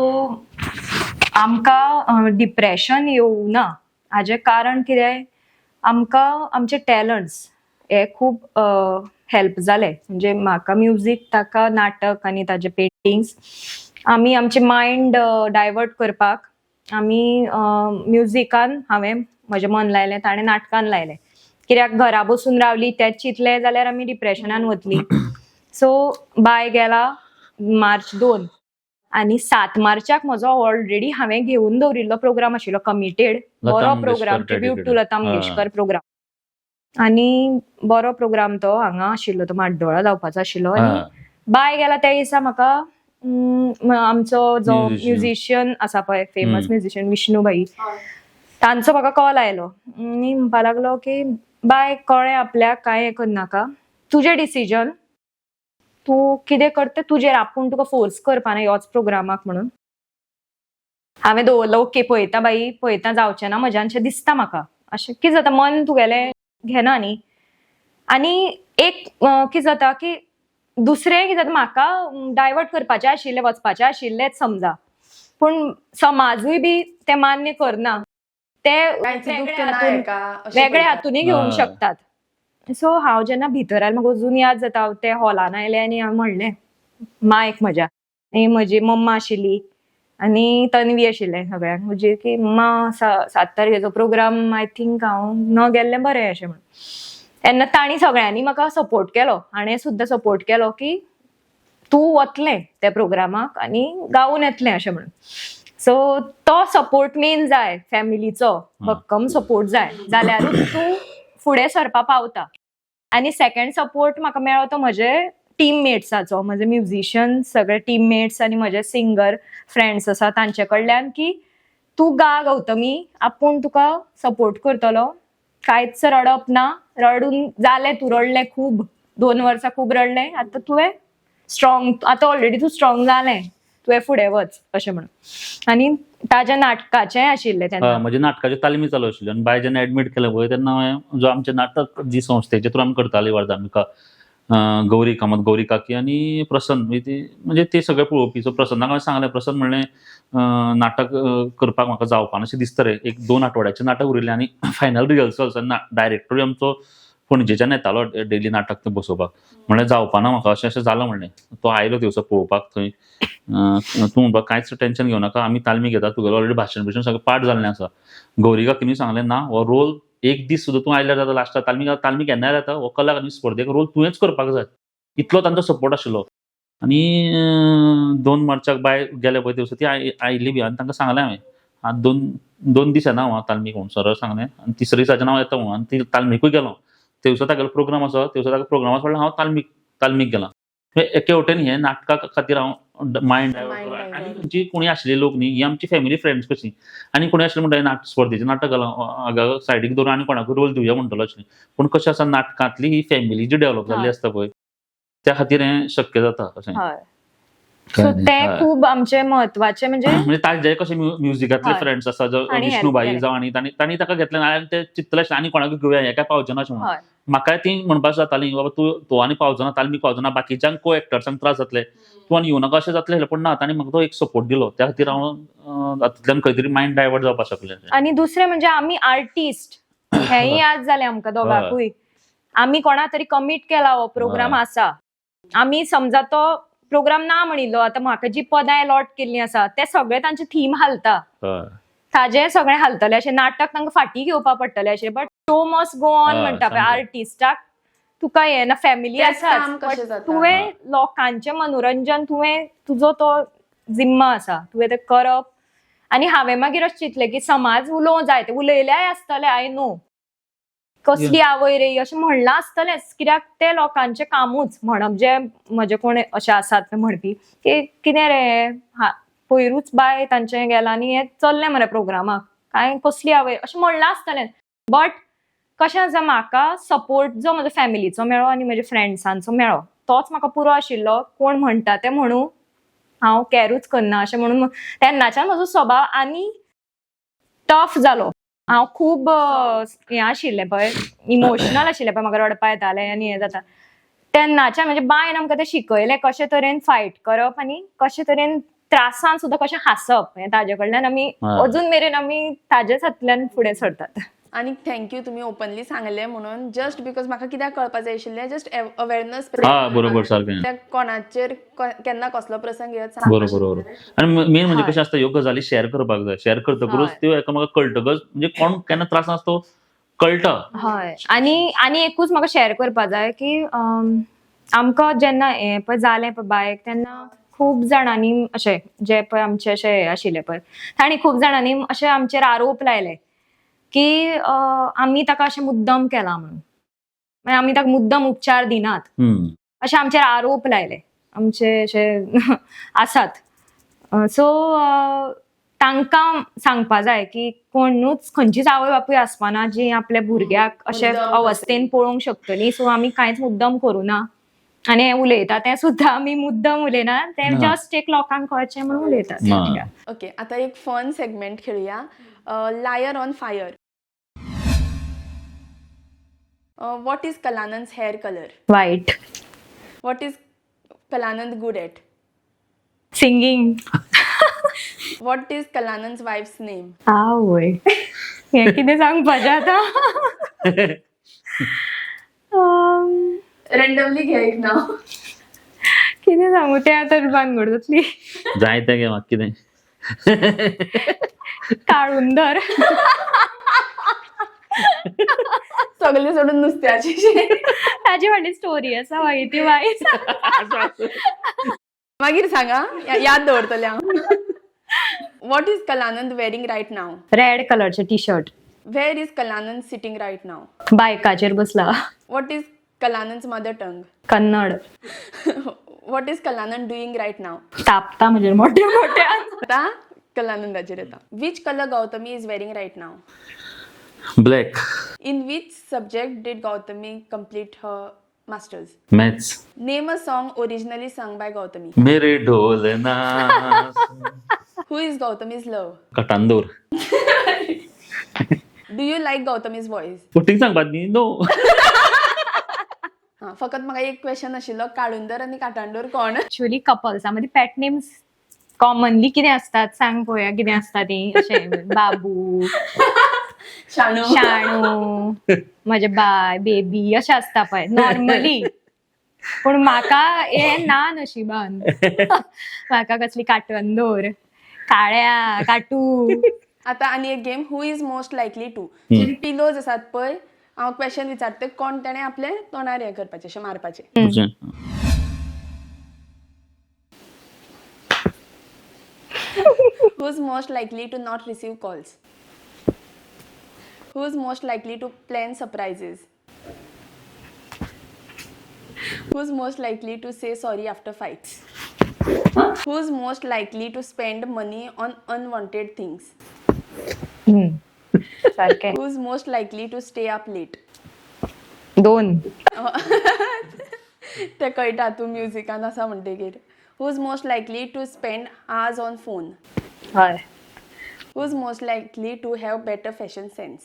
आमकां डिप्रेशन येवना हाजें कारण कितें, आमकां आमचे टॅलंट्स हे खूब हेल्प जाले. म्हणजे म्हाका म्युजीक, ताका नाटक आनी ताजे पेंटिंग्स. आमी आमचे मायंड डायवर्ट करपाक आमी म्युजिकान हांवें म्हजें मन लायलें, ताणें नाटकान लायलें. कित्याक घरा बसून रावली तेच चिंतलें जाल्यार आमी डिप्रेशनान वतलीं. सो बाय गेला मार्च 2 आनी 7 मार्चाक म्हजो ऑलरेडी हांवें घेवन दवरिल्लो प्रोग्राम आशिल्लो कमिटेड. बरो program, tribute to Lata Mangeshkar program. आनी बरो प्रोग्राम तो हांगा आशिल्लो, तो म्हाड्डोळा जावपाचो आशिल्लो. आनी बाय गेला त्या दिसा म्हाका आमचो जो म्युझिशियन आसा पळय, फेमस म्युझिशियन विष्णू भाई, तांचो म्हाका कॉल आयलो आनी म्हणपा लागलो की बाय कळ्ळें आपल्याक, कांय हें करनाका, तुजें डिसिजन, तूं कितें करता तुजेर, आपूण तुका फोर्स करपा ना ह्योच प्रोग्रामाक म्हणून. हांवें दवरलो ओके, पळयता बाई, पळयता, जावचें ना म्हज्यान अशें दिसता म्हाका. अशें कितें जाता, मन तुगेलें घेना न्ही. आनी एक कितें जाता की दुसरें कितें जाता, म्हाका डायवर्ट करपाचें आशिल्लें, वचपाचें आशिल्लेंच समजा, पूण समाजूय बी तें मान्य करना. ते वेगळ्या हातूनय घेवंक शकतात. सो हांव जेन्ना भितर आयलें म्हाका अजून याद जाता, ते हॉलान आयलें आनी हांवें म्हणलें मायक म्हज्या, म्हजी मम्मा आशिल्ली, आनी तन्वी आशिल्ले सगळ्यांक म्हणजे की मम्मा 7 तारखेचो प्रोग्राम आय थिंक हांव न गेल्लें बरें अशें म्हणून. तेन्ना तांणी सगळ्यांनी म्हाका सपोर्ट केलो, हाणें सुद्दां सपोर्ट केलो की तूं वतलें त्या प्रोग्रामाक आनी गावून येतलें अशें म्हणून. सो तो सपोर्ट मेन जाय फॅमिलीचो, भक्कम सपोर्ट जाय जाल्यारूच तूं फुडें सरपा पावता. आनी सेकंड सपोर्ट म्हाका मेळ्ळो तो म्हजे टीममेट्साचो, म्हजे म्युझिशियन सगळे टीममेट्स आनी म्हजे सिंगर फ्रेंड्स आसा तांचे कडल्यान की तूं गा गौतमी, आपूण तुका सपोर्ट करतलो, कांयच रडप ना, रडून जालें, तूं रडलें खूब, 2 वर्सां खूब रडलें, आतां तुवें स्ट्रॉंग, आतां ऑलरेडी तूं स्ट्रॉंग जालें, तुवें फुडें वच अशें म्हणून. आनी ताज्या नाटकाचें आशिल्लें तेन्ना. म्हणजे नाटकाच्यो तालमी चालू आशिल्ल्यो आनी बाय जेन्ना एडमीट केलें पळय तेन्ना हांवें जो आमचें नाटक जी संस्थेचे थ्रू आमी करतालीं वर्धामिका, गौरी कामत, गौरी काकी आनी प्रसन्न, म्हणजे ते सगळे पळोवपी. प्रसन्नाक हांवें सांगलें, प्रसन्न म्हणलें नाटक करपाक म्हाका जावपा अशें दिसता रे, 1-2 आठवड्याचें नाटक उरिल्लें आनी फायनल रिहर्सल्स डायरेक्टरूय आमचो पणजेच्यान येतालो डेली नाटक थंय बसोवपाक. म्हणलें जावपाना म्हाका, अशें जालां म्हणलें. तो आयलो दिवसा पळोवपाक थंय. तूं म्हणपाक कांयच टेन्शन घेवं नाका, आमी तालमी घेता, तुगेलो ऑलरेडी भाशण बिशण सगळें पाठ जाल्लें आसा. गौरी काकीनूय सांगलें ना, हो रोल एक दीस सुद्दां तूं आयल्यार जाता, लास्टाक तालमी केन्नाय जाता, हो कला आनी स्पर्धेक रोल तुवेंच करपाक जाय. इतलो तांचो सपोर्ट आशिल्लो. आनी 2 मार्चाक बाय गेले पळय दिवसा ती आयिल्ली बी, आनी तांकां सांगलें हांवें आतां 2 दीस येना हांव तालमीक म्हणून सरळ सांगलें. आनी 3ऱ्या दिसाच्यान हांव येता म्हणून, आनी ती तालमीकूय गेलो. ते दिसा तागेलो प्रोग्राम आसा, ते दिसा ताका प्रोग्रामाक फाटल्यान हांव तालमीक गेलां. एके वटेन हें नाटका खातीर हांव मायंड डायवर्ट. आनी खंयची कोणी आशिल्ले लोक न्ही, ही आमची फॅमिली फ्रेंड्स कशी. आनी कोणी आशिल्ले म्हणटा स्पर्धेचें नाटक घाला सायडीक दवरून आनी कोणाकूय रोल दिवया म्हणटलो अशें. पूण कशें आसा, नाटकांतली ही फॅमिली जी डेव्हलप जाल्ली आसता पळय, त्या खातीर हें शक्य जाता अशें. सो तें खूब आमचें म्हत्वाचें. म्हणजे ताजे कशें म्युझिकांतले फ्रेंड्स आसा, जो विष्णुबाई जावं आनी तांणी ताका घेतलें आनी ते चिंतलें आनी कोणाकूय घेवया, हें काय पावचें अशें म्हणून. म्हाकाय ती म्हणपाक जाताली बाबा तूं आनी पावचो तालमीक पावचो ना, बाकीच्यांक को एक्टर्सांक त्रास जातले, तूं आनी येवं नाका अशें जातलें. पूण ना, तांणी म्हाका तो एक सपोर्ट दिलो, त्या खातीर हांव तातूंतल्यान खंय तरी मायंड डायवर्ट जावपाक शकलें. आनी दुसरें म्हणजे आमी आर्टिस्ट, हेंय याद जालें आमकां दोगांकूय. आमी कोणा तरी कमीट केला हो प्रोग्राम आसा, आमी समजा तो प्रोग्राम ना म्हणिल्लो, आतां म्हाका जी पदां अलॉट केल्लीं आसा ते सगळे तांचे थीम हालता, ताजे सगळें हालतलें अशें. नाटक तांकां फाटीं घेवपा पडटलें अशें. But show must go on म्हणटा पळय आर्टिस्टाक. तुका हें ना, फॅमिली आसा, तुवें लोकांचें मनोरंजन, तुवें तुजो तो जिम्मा आसा, तुवें तें करप. आनी हांवें मागीर अशें चिंतलें की समाज उलोवं जाय, ते उलयल्याय आसतले, आय नो, कसली आवय रे अशें म्हणलां आसतलेंच, कित्याक ते लोकांचें कामूच म्हणप. जे म्हजे कोण अशे आसात म्हणपी की कितें रे, पयरूच बाय तांचें गेलां आनी हें चल्लें मरे प्रोग्रामाक, काय कसली आवय अशें म्हणलां आसतलें. बट कशें आसा, म्हाका सपोर्ट जो म्हजो फॅमिलीचो मेळ्ळो आनी म्हज्या फ्रेंड्सांचो मेळ्ळो, तोच म्हाका पुरो आशिल्लो. कोण म्हणटा तें म्हणू, हांव कॅरूच करना अशें म्हणून. तेन्नाच्यान म्हजो स्वभाव आनी टफ जालो. हांव खूब हें आशिल्लें पळय, इमोशनल आशिल्लें पळय, म्हाका रडपा येतालें आनी हें जाता. तेन्नाच्यान म्हणजे बायन आमकां तें शिकयलें कशे तरेन फायट करप आनी कशे तरेन त्रासान सुद्दां कशें हांसप. हें ताजे कडल्यान आमी अजून मेरेन आमी ताजेच हातल्यान फुडें सरतात. आणि थँक्यू, तुम्ही ओपनली सांगले म्हणून. जस्ट बिकॉज म्हाका कित्याक कळपा जाय आशिल्लें, जस्ट अवेअरनेस. बरोबर, सारकें. त्या कोणाचेर केन्ना कसलो प्रसंग येत. बरोबर. आनी मेन म्हणजे कशें आसता, ह्यो गजाली शेअर करपाक जाय. शेअर करतकच त्यो एकामेकाक कळटकच, म्हणजे कोण केन्ना त्रास आसा तो कळटा. हय. आनी एकूच म्हाका शेअर करपा जाय की आमकां जेन्ना हें पळय जालें पळय बायक, तेन्ना खूब जाणांनी अशें, जे पळय आमचे अशें हें आशिल्ले पळय, तांणी खूब जाणांनी अशें आमचेर आरोप लायले की आमी ताका अशें मुद्दम केलां म्हणून, आमी ताका मुद्दम उपचार दिनात अशें आमचेर आरोप लायले आमचे अशे आसात. सो तांकां सांगपा जाय की कोणूच, खंयचीच आवय बापूय आसपाना जी आपल्या भुरग्याक अशे अवस्थेन पळोवंक शकतली. सो आमी कांयच मुद्दम करूना. आनी हें उलयता तें सुद्दां आमी मुद्दम उलयना, तें जस्ट एक लोकांक कळचें म्हणून उलयतात. ओके, आतां एक फन सेगमेंट खेळुया. Liar on fire. What is Kalanand's hair color? White. What is Kalanand good at? Singing. What is Kalanand's wife's name? आवय, हें कितें सांगपाचें आतां? रँडमली घे एक नाव. कितें सांगू, तें आतां भानगड जातली. जाय तें घे, म्हाका कितें. काळुंदर. सगळे सोडून नुसत्याची. ताजी व्हडली स्टोरी आसा माहिती वायज. मागीर सांगा याद दवरतले हांव. What is Kalanand wearing right now? Red कलरचे T shirt. Where is Kalanand sitting right now? बायकाचेर बसला. What is Kalanand's mother tongue? Kannada. What is Kalanand doing right now? तापता म्हणजे मोठ्या मोठ्या. आता कलानंदाचेर येता. Which color Gautami is wearing right now? Black. In which subject did Gautami complete her masters? Maths. Name a song originally sung by Gautami. मेरे ढोलना. Who is Gautami's love? कटांदोर. Do you like Gautami's voice? पुटीक सांगपाक न्ही no. हा, फकत म्हाका एक question आशिल्लो, काळुंदर आनी काटांडोर कोण? ऍक्च्युअली कपल्सामध्ये पॅट नेम्स कॉमनली कितें असतात सांग पळोवया कितें असता ती. अशें बाबू, शाणू. शाणू, म्हजे बाय, बेबी अशें आसता पळय नॉर्मली. पूण म्हाका हे ना नशिबान. म्हाका कसली काटंदोर, काळ्या, काटू. आता आनी एक game, who is most likely to. Pillows आसात पळय, हांव क्वेश्चन विचारते, कोण ताणें आपले तोंडार हें करपाचें, अशें मारपाचें. Who is most likely to not receive calls? Who is most likely to plan surprises? Who is most likely to say sorry after fights? Who is most likely to spend money on unwanted things? सारकें. Who is most likely to stay up late? 2. ते कळटा तूं म्युजिकान आसा म्हणटकीर. Who is most likely to spend hours on phone? हय. Who is most likely to have better fashion sense?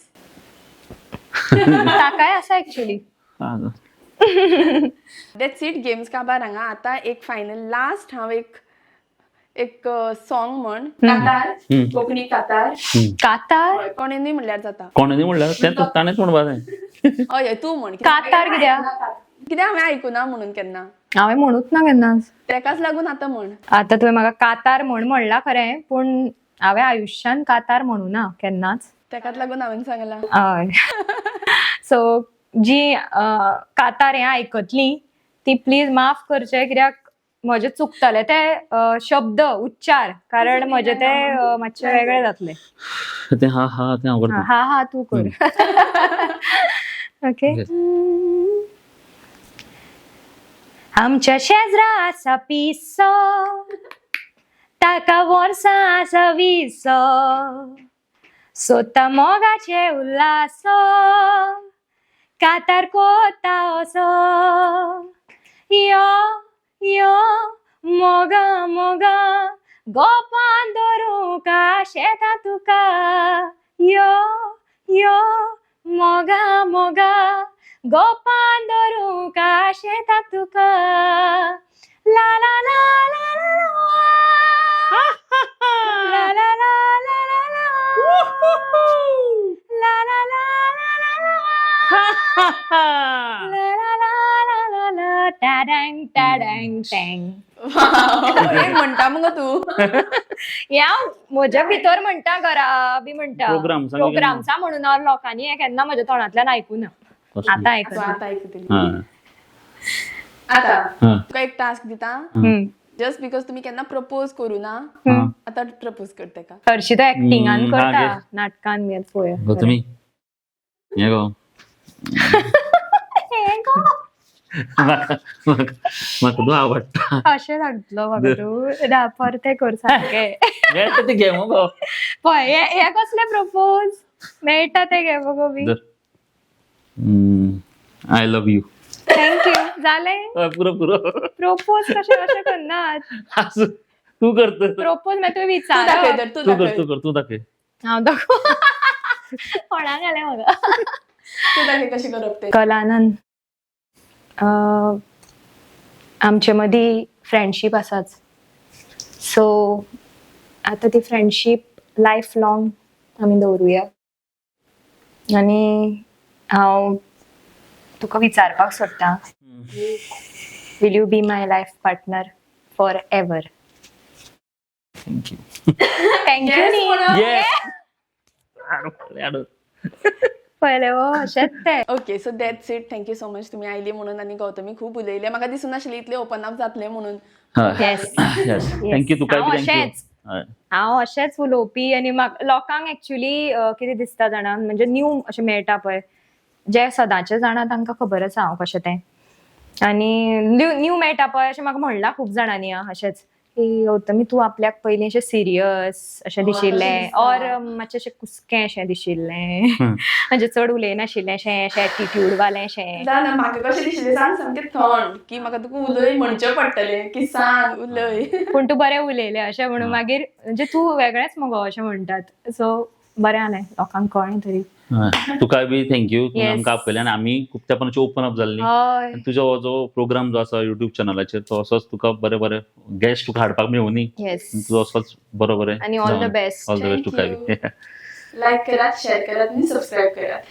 ताकाय आसा actually. That's it games काबार हांगा. आता एक फायनल लास्ट हांव एक सॉंग म्हण. कातार, कोंकणी कातार. कातार. कोणेनूय म्हणल्यार जाता. कोणेंनी म्हणल्यार तें ताणेंच म्हणपा जाय. हय तूं म्हण. कातार कित्याक? कित्याक हांवें आयकुना म्हणून केन्ना. हांवें म्हणूच ना केन्नाच. तेकाच लागून आतां म्हण. आता तुवें म्हाका कातार म्हणला खरें, पूण हांवें आयुश्यान कातार म्हणू ना केन्नाच. तेकाच लागून हांवें सांगलां. हय. सो जी कातार हें आयकतली ती प्लीज माफ करचें, कित्याक म्हजे चुकतले ते शब्द उच्चार, कारण म्हजे ते मातशे वेगळे जातले. तें हा हा तें हांव करता. हा हा तूं कर. ओके. आमच्या शेजरा आसा पिसो, ताका वर्सां आसा 20. सोता मोगाचे उल्हासो, कातार कोता असो. यो यो मोगा मोगा, गोपान धरूं का शेतां तुका. यो यो मोगा मोगा, गोपान धरूं का शेतां तुका. ला ला ला ला ला ला ला ला ला ला ला ला ला टाडँग टाडँग टँग. म्हणटा मग तू. या म्हज्या भितर म्हणटा, घरा बी म्हणटा. प्रोग्रामचा म्हणून हांव लोकांनी हें केन्ना म्हज्या तोंडांतल्यान आयकुना. आतां आयकता. आतां आयकतली. आतां तुका एक टास्क दिता. जस्ट बिकॉज तुम्ही केन्ना प्रपोज करू ना, आतां प्रपोज कर तेका. हरशी तो एक्टिंगान करता, नाटकान बी पळय. गौतमी हे गो. म्हाका तूं आवडटा. अशें लागतलो म्हाका तूं. परते कर सारकें. ते घे मगो. पळय हे कसले प्रपोज मेळटा ते घे मगो बी. I love you. थँक्यू. जालें. पुरो प्रपोज कशें कशें करनात. तू करत. प्रपोज मागीर तुवें विचार. तू दाखय. हांव दाखव. कोणाक घालें म्हाका. तू दाखय कशें करप तें. कलानंद, आमचे मदीं फ्रेंडशीप आसाच. सो आतां ती फ्रेंडशीप लायफ लॉंग आमी दवरुया. आनी हांव तुका विचारपाक सोदतां, will you be my life partner for ever? Thank you. Thank you पहिले अशेंच ते. Okay, so that's it. Thank you so much तुम्ही आयली म्हणून आणि गौतमी खूप उलयले. म्हाका दिसून नाशिल्लें इतले ओपन अप जातले म्हणून. थँक्यू तुका बी थँक्यू. हांव अशेंच उलोवपी आनी लोकांक एक्चुअली कितें दिसता जाणा, म्हणजे न्यू अशें मेळटा पळय, जे सदांचे जाणा तांकां खबर आसा हांव कशें तें, आनी न्यू मेळटा पळय अशें म्हाका म्हणलां खूब जाणांनी अशेंच की गौतमी तूं आपल्याक पयलीं अशें सिरियस अशें दिशिल्लें, और मातशें अशें कुसकें अशें दिशिल्लें, म्हणजे चड उलयनाशिल्लें अशें एटिट्यूड वालें अशें. ना म्हाका कशें दिशिल्लें सांग, सामकें थंड, की म्हाका तुका उलय म्हणचें पडटलें, की सांग उलय. पूण तूं बरें उलयलें अशें म्हणून मागीर म्हणजे तूं वेगळेंच मगो अशें म्हणटात, सो बरें जालें लोकांक कळ्ळें तरी. तुका बी थँक्यू. तुवें Yes. आमकां आपयलें आनी आमी खूब तेंपाची ओपन अप जाल्ली. हय तुजो हो जो प्रोग्राम जो आसा युट्यूब चॅनलाचेर तो असोच तुका बरे बरे गेस्ट तुका हाडपाक मेळुनी. येस तुजो असोच बरो बरें आनी all the best. All the best तुका बी. लाईक करात, शेअर करात आणि सबस्क्राईब करात.